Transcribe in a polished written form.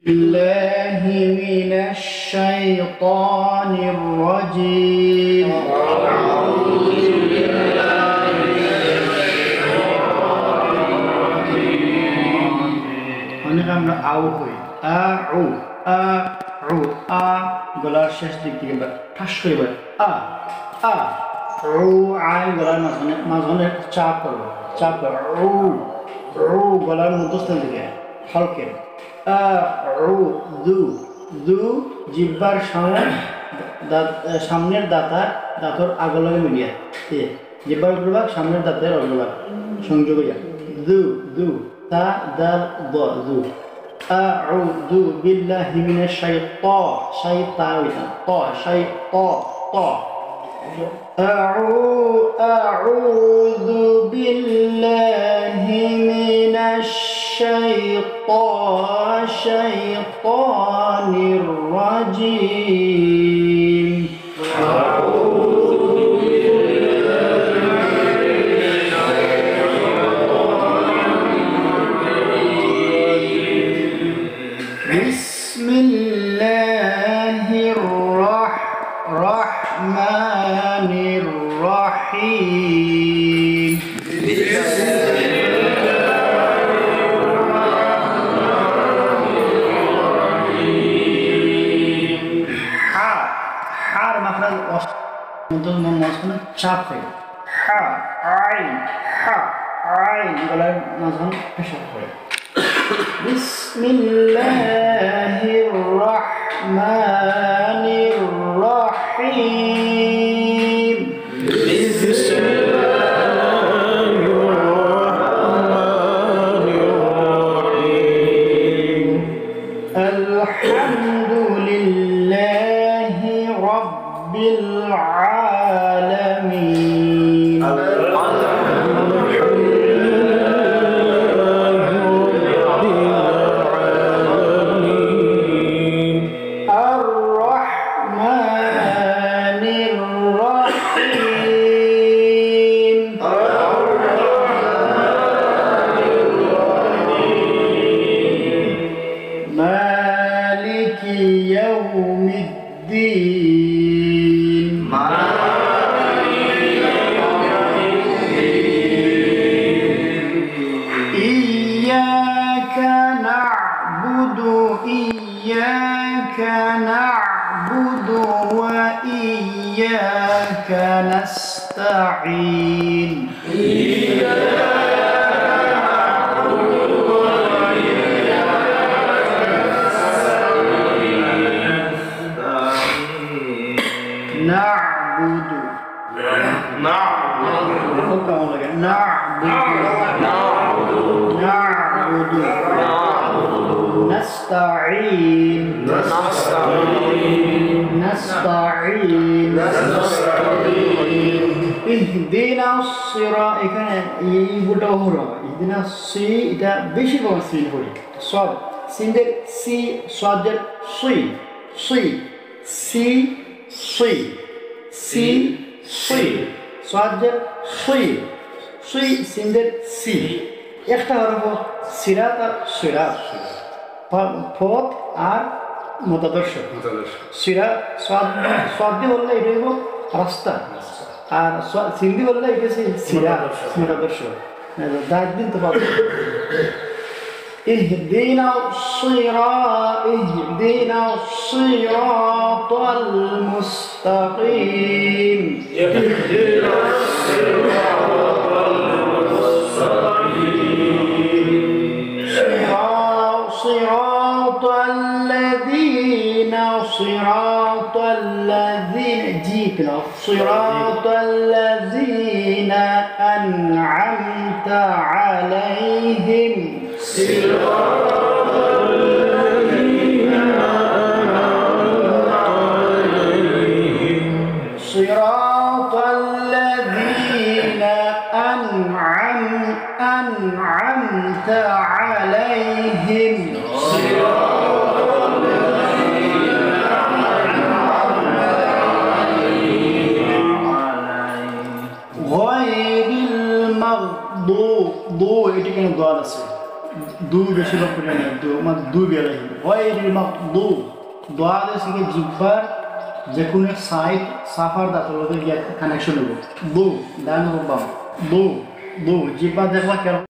الله من الشيطان الرجيم অনেক আমরা আউ হই আউ আউ আ গলার শেষ দিক থেকে ঠাস করে বলে আ আ রু আই গলার মাঝখানে চাপ করবো রু রু গলার মধ্যস্থান থেকে হলকে দু জিহ্বার সামনের দাঁতর আগলগে মিলিয়া জিহ্বার অগ্রভাগ সামনের দাঁতের অগ্রভাগ সংযোগ হইয়া দু তা দাল দ দু আউযু বিল্লাহি মিনাশ শাইতানির أعوذ بالله من الشيطان الرجيم بسم الله الرحمن الرحيم حار مخرج منتظم مصنع চাপ করে আইন গলার মাঝখানে পেশাব করে بسم الله الرحمن الرحيم بسم الله الرحمن الرحيم الحمد لله رب العالمين مالك يوم الدين إياك نعبد وإياك نستعين نعبد نستعين اهدنا الصراط এখানে এই বুটা হলো اهدنا সি এটা বেশি বড় সিন করি সব সিনের সি সদের সুই সদের সুই সিনের সি একটা হরফ সিরাত আর সিরাত পথ আর মতাদর্শ সিরাত সাদি বললে এটা হলো রাস্তা আর সিন্ধি বললে এটা সিরাত মতাদর্শ দাঁত দিন তো পাবো اهدنا الصراط المستقيم اهدنا صراط الذين أنعمت عليهم صراط الذين أنعمت عليهم غير المغضوب এটি কেন দোয়া আছে দু বেশি বা করে না দু মানে দু বেলাই ওয়াইরিল মাকদু দোয়ালে থেকে জিহ্বার যে কোনো সাইড সাফার দাঁতের লগে গিয়ে কানেকশন হইব দু ডান বাম দু দু জিহ্বা দেখবা কেন